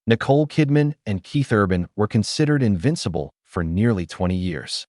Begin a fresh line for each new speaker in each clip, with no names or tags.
Nicole Kidman and Keith Urban were considered invincible for nearly 20 years.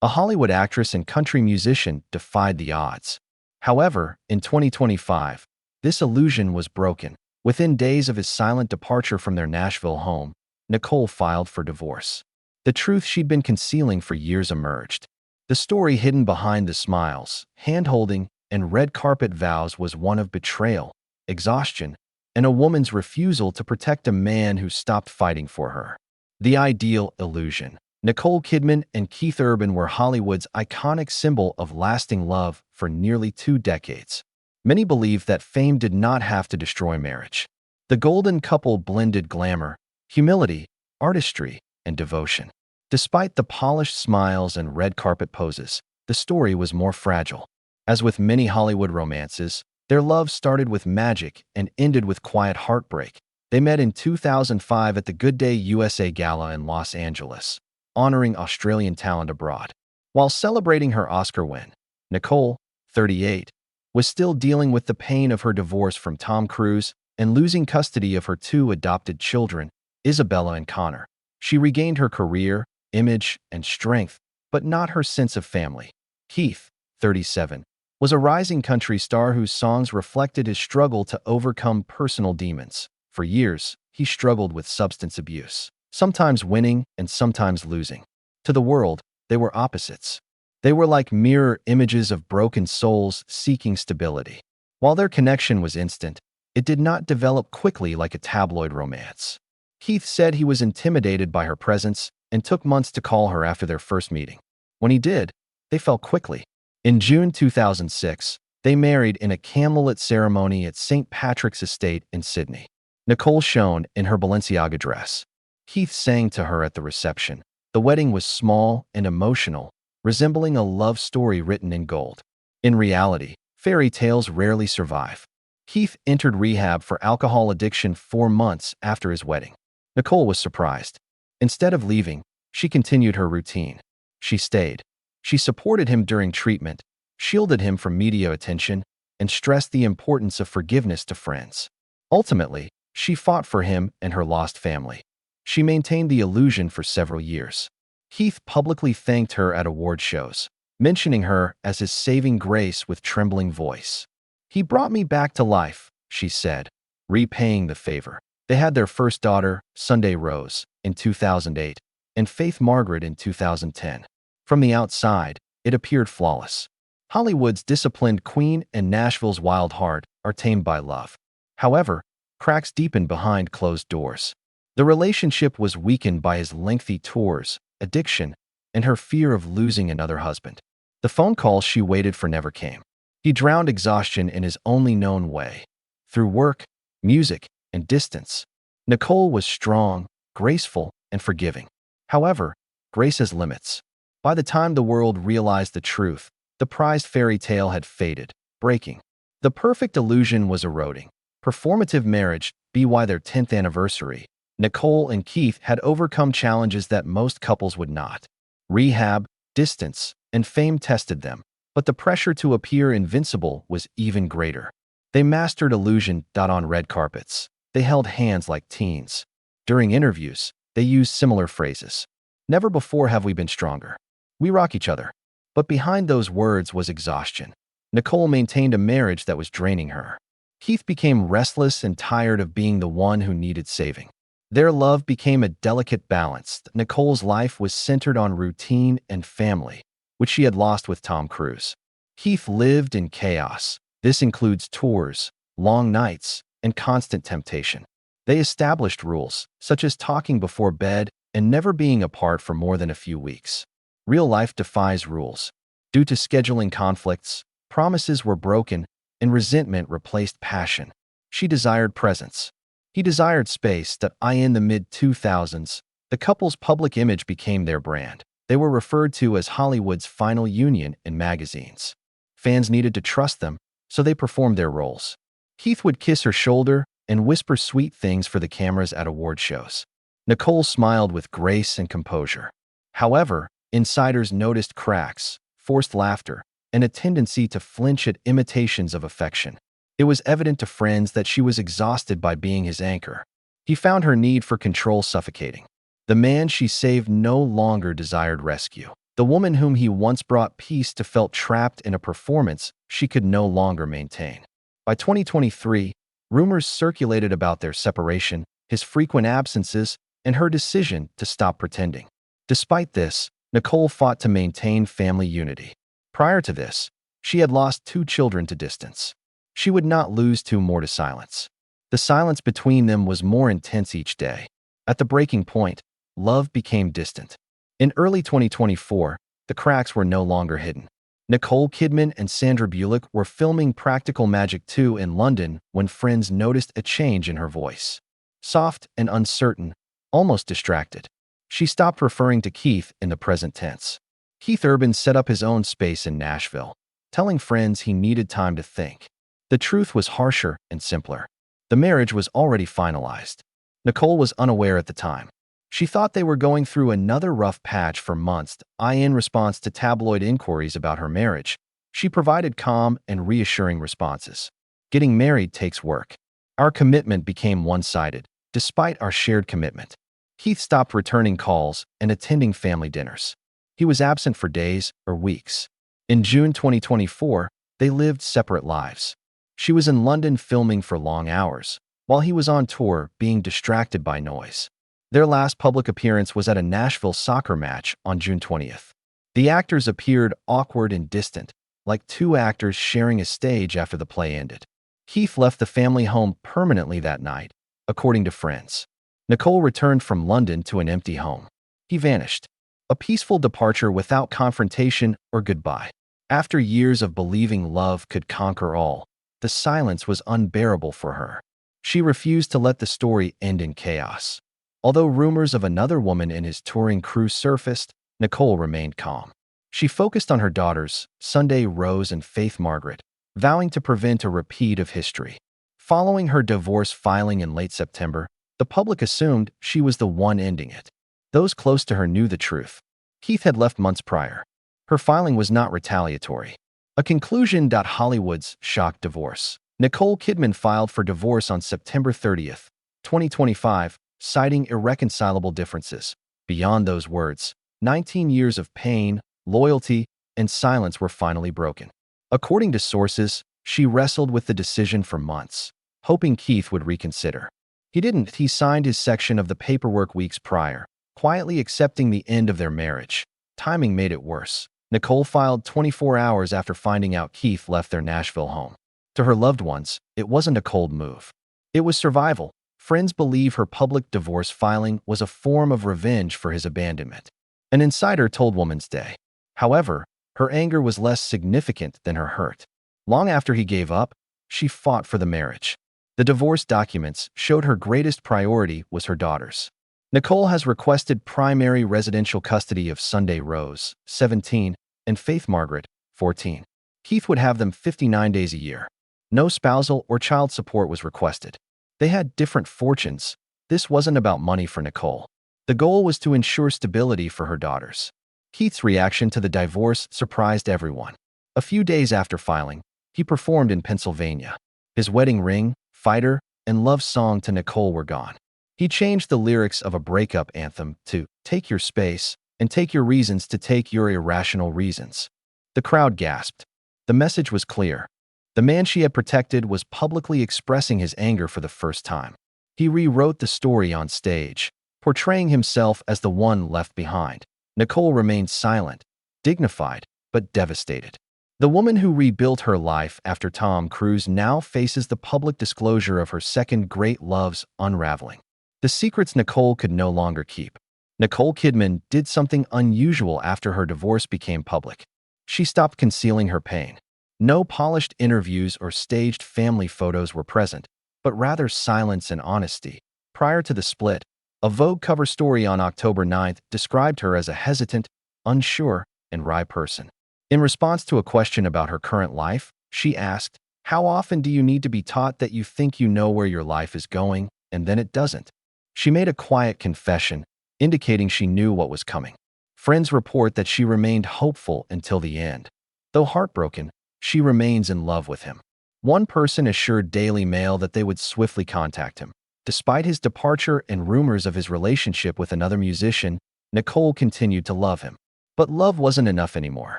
A Hollywood actress and country musician defied the odds. However, in 2025, this illusion was broken. Within days of his silent departure from their Nashville home, Nicole filed for divorce. The truth she'd been concealing for years emerged. The story hidden behind the smiles, hand-holding, and red carpet vows was one of betrayal, exhaustion, and a woman's refusal to protect a man who stopped fighting for her. The ideal illusion. Nicole Kidman and Keith Urban were Hollywood's iconic symbol of lasting love for nearly 2 decades. Many believe that fame did not have to destroy marriage. The golden couple blended glamour, humility, artistry, and devotion. Despite the polished smiles and red carpet poses, the story was more fragile. As with many Hollywood romances, their love started with magic and ended with quiet heartbreak. They met in 2005 at the Good Day USA Gala in Los Angeles, honoring Australian talent abroad. While celebrating her Oscar win, Nicole, 38, was still dealing with the pain of her divorce from Tom Cruise and losing custody of her 2 adopted children, Isabella and Connor. She regained her career, image, and strength, but not her sense of family. Keith, 37, was a rising country star whose songs reflected his struggle to overcome personal demons. For years, he struggled with substance abuse, sometimes winning and sometimes losing. To the world, they were opposites. They were like mirror images of broken souls seeking stability. While their connection was instant, it did not develop quickly like a tabloid romance. Keith said he was intimidated by her presence and took months to call her after their first meeting. When he did, they fell quickly. In June 2006, they married in a candlelit ceremony at St. Patrick's Estate in Sydney. Nicole shone in her Balenciaga dress. Keith sang to her at the reception. The wedding was small and emotional, resembling a love story written in gold. In reality, fairy tales rarely survive. Keith entered rehab for alcohol addiction 4 months after his wedding. Nicole was surprised. Instead of leaving, she continued her routine. She stayed. She supported him during treatment, shielded him from media attention, and stressed the importance of forgiveness to friends. Ultimately, she fought for him and her lost family. She maintained the illusion for several years. Keith publicly thanked her at award shows, mentioning her as his saving grace with trembling voice. "He brought me back to life," she said, repaying the favor. They had their first daughter, Sunday Rose, in 2008, and Faith Margaret in 2010. From the outside, it appeared flawless. Hollywood's disciplined queen and Nashville's wild heart are tamed by love. However, cracks deepened behind closed doors. The relationship was weakened by his lengthy tours, addiction, and her fear of losing another husband. The phone calls she waited for never came. He drowned exhaustion in his only known way, through work, music, and distance. Nicole was strong, graceful, and forgiving. However, grace has limits. By the time the world realized the truth, the prized fairy tale had faded, breaking. The perfect illusion was eroding. Performative marriage, by their 10th anniversary, Nicole and Keith had overcome challenges that most couples would not. Rehab, distance, and fame tested them, but the pressure to appear invincible was even greater. They mastered illusion on red carpets. They held hands like teens. During interviews, they used similar phrases. "Never before have we been stronger. We rock each other." But behind those words was exhaustion. Nicole maintained a marriage that was draining her. Keith became restless and tired of being the one who needed saving. Their love became a delicate balance. Nicole's life was centered on routine and family, which she had lost with Tom Cruise. Keith lived in chaos. This includes tours, long nights, and constant temptation. They established rules, such as talking before bed and never being apart for more than a few weeks. Real life defies rules. Due to scheduling conflicts, promises were broken, and resentment replaced passion. She desired presence. He desired space. In the mid-2000s, the couple's public image became their brand. They were referred to as Hollywood's final union in magazines. Fans needed to trust them, so they performed their roles. Keith would kiss her shoulder and whisper sweet things for the cameras at award shows. Nicole smiled with grace and composure. However, insiders noticed cracks, forced laughter, and a tendency to flinch at imitations of affection. It was evident to friends that she was exhausted by being his anchor. He found her need for control suffocating. The man she saved no longer desired rescue. The woman whom he once brought peace to felt trapped in a performance she could no longer maintain. By 2023, rumors circulated about their separation, his frequent absences, and her decision to stop pretending. Despite this, Nicole fought to maintain family unity. Prior to this, she had lost 2 children to distance. She would not lose 2 more to silence. The silence between them was more intense each day. At the breaking point, love became distant. In early 2024, the cracks were no longer hidden. Nicole Kidman and Sandra Bullock were filming Practical Magic 2 in London when friends noticed a change in her voice. Soft and uncertain, almost distracted. She stopped referring to Keith in the present tense. Keith Urban set up his own space in Nashville, telling friends he needed time to think. The truth was harsher and simpler. The marriage was already finalized. Nicole was unaware at the time. She thought they were going through another rough patch for months. In response to tabloid inquiries about her marriage, she provided calm and reassuring responses. Getting married takes work. Our commitment became one-sided, despite our shared commitment. Keith stopped returning calls and attending family dinners. He was absent for days or weeks. In June 2024, they lived separate lives. She was in London filming for long hours, while he was on tour being distracted by noise. Their last public appearance was at a Nashville soccer match on June 20th. The actors appeared awkward and distant, like 2 actors sharing a stage after the play ended. Keith left the family home permanently that night, according to friends. Nicole returned from London to an empty home. He vanished. A peaceful departure without confrontation or goodbye. After years of believing love could conquer all, the silence was unbearable for her. She refused to let the story end in chaos. Although rumors of another woman in his touring crew surfaced, Nicole remained calm. She focused on her daughters, Sunday Rose and Faith Margaret, vowing to prevent a repeat of history. Following her divorce filing in late September, the public assumed she was the one ending it. Those close to her knew the truth. Keith had left months prior. Her filing was not retaliatory. A conclusion. Hollywood's shock divorce. Nicole Kidman filed for divorce on September 30th, 2025, citing irreconcilable differences. Beyond those words, 19 years of pain, loyalty, and silence were finally broken. According to sources, she wrestled with the decision for months, hoping Keith would reconsider. He didn't. He signed his section of the paperwork weeks prior, quietly accepting the end of their marriage. Timing made it worse. Nicole filed 24 hours after finding out Keith left their Nashville home. To her loved ones, it wasn't a cold move. It was survival. Friends believe her public divorce filing was a form of revenge for his abandonment. An insider told Woman's Day. However, her anger was less significant than her hurt. Long after he gave up, she fought for the marriage. The divorce documents showed her greatest priority was her daughters. Nicole has requested primary residential custody of Sunday Rose, 17, and Faith Margaret, 14. Keith would have them 59 days a year. No spousal or child support was requested. They had different fortunes. This wasn't about money for Nicole. The goal was to ensure stability for her daughters. Keith's reaction to the divorce surprised everyone. A few days after filing, he performed in Pennsylvania. His wedding ring, fighter, and love song to Nicole were gone. He changed the lyrics of a breakup anthem to "Take your space and take your reasons to take your irrational reasons." The crowd gasped. The message was clear. The man she had protected was publicly expressing his anger for the first time. He rewrote the story on stage, portraying himself as the one left behind. Nicole remained silent, dignified, but devastated. The woman who rebuilt her life after Tom Cruise now faces the public disclosure of her second great love's unraveling. The secrets Nicole could no longer keep. Nicole Kidman did something unusual after her divorce became public. She stopped concealing her pain. No polished interviews or staged family photos were present, but rather silence and honesty. Prior to the split, a Vogue cover story on October 9th described her as a hesitant, unsure, and wry person. In response to a question about her current life, she asked, "How often do you need to be taught that you think you know where your life is going, and then it doesn't?" She made a quiet confession, indicating she knew what was coming. Friends report that she remained hopeful until the end. Though heartbroken, she remains in love with him. One person assured Daily Mail that they would swiftly contact him. Despite his departure and rumors of his relationship with another musician, Nicole continued to love him. But love wasn't enough anymore.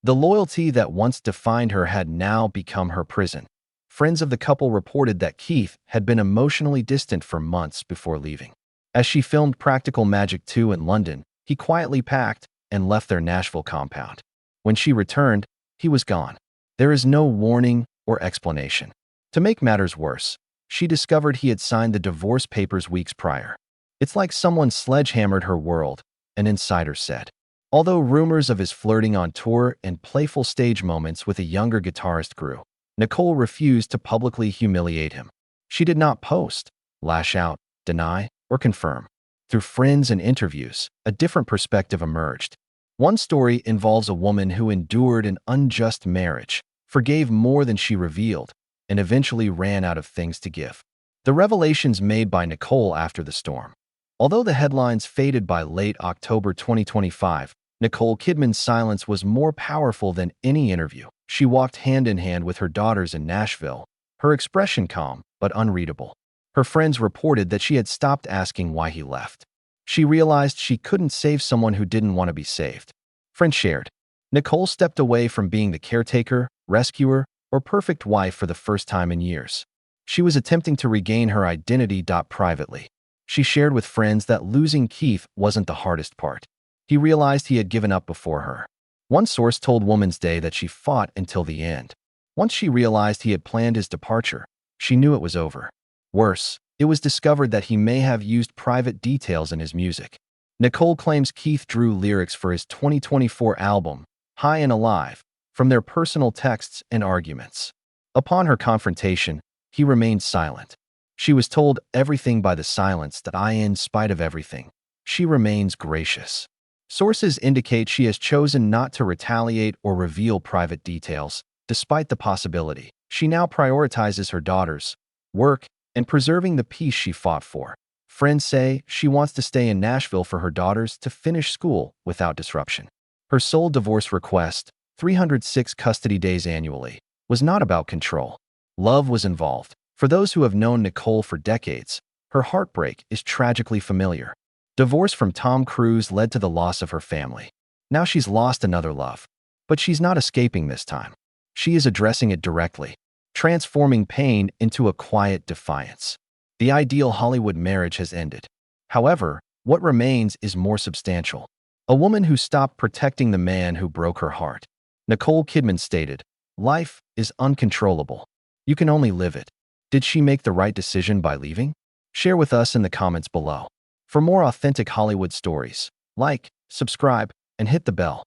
The loyalty that once defined her had now become her prison. Friends of the couple reported that Keith had been emotionally distant for months before leaving. As she filmed Practical Magic 2 in London, he quietly packed and left their Nashville compound. When she returned, he was gone. There is no warning or explanation. To make matters worse, she discovered he had signed the divorce papers weeks prior. It's like someone sledgehammered her world, an insider said. Although rumors of his flirting on tour and playful stage moments with a younger guitarist grew, Nicole refused to publicly humiliate him. She did not post, lash out, deny, or confirm. Through friends and interviews, a different perspective emerged. One story involves a woman who endured an unjust marriage, forgave more than she revealed, and eventually ran out of things to give. The revelations made by Nicole after the storm. Although the headlines faded by late October 2025, Nicole Kidman's silence was more powerful than any interview. She walked hand in hand with her daughters in Nashville, her expression calm but unreadable. Her friends reported that she had stopped asking why he left. She realized she couldn't save someone who didn't want to be saved. Friends shared. Nicole stepped away from being the caretaker, rescuer, or perfect wife for the first time in years. She was attempting to regain her identity privately. She shared with friends that losing Keith wasn't the hardest part. He realized he had given up before her. One source told Woman's Day that she fought until the end. Once she realized he had planned his departure, she knew it was over. Worse, it was discovered that he may have used private details in his music. Nicole claims Keith drew lyrics for his 2024 album, High and Alive, from their personal texts and arguments. Upon her confrontation, he remained silent. She was told everything by the silence that in spite of everything, she remains gracious. Sources indicate she has chosen not to retaliate or reveal private details, despite the possibility. She now prioritizes her daughters, work, and preserving the peace she fought for. Friends say she wants to stay in Nashville for her daughters to finish school without disruption. Her sole divorce request, 306 custody days annually, was not about control. Love was involved. For those who have known Nicole for decades, her heartbreak is tragically familiar. Divorce from Tom Cruise led to the loss of her family. Now she's lost another love. But she's not escaping this time. She is addressing it directly, transforming pain into a quiet defiance. The ideal Hollywood marriage has ended. However, what remains is more substantial. A woman who stopped protecting the man who broke her heart. Nicole Kidman stated, "Life is uncontrollable. You can only live it." Did she make the right decision by leaving? Share with us in the comments below. For more authentic Hollywood stories, like, subscribe, and hit the bell.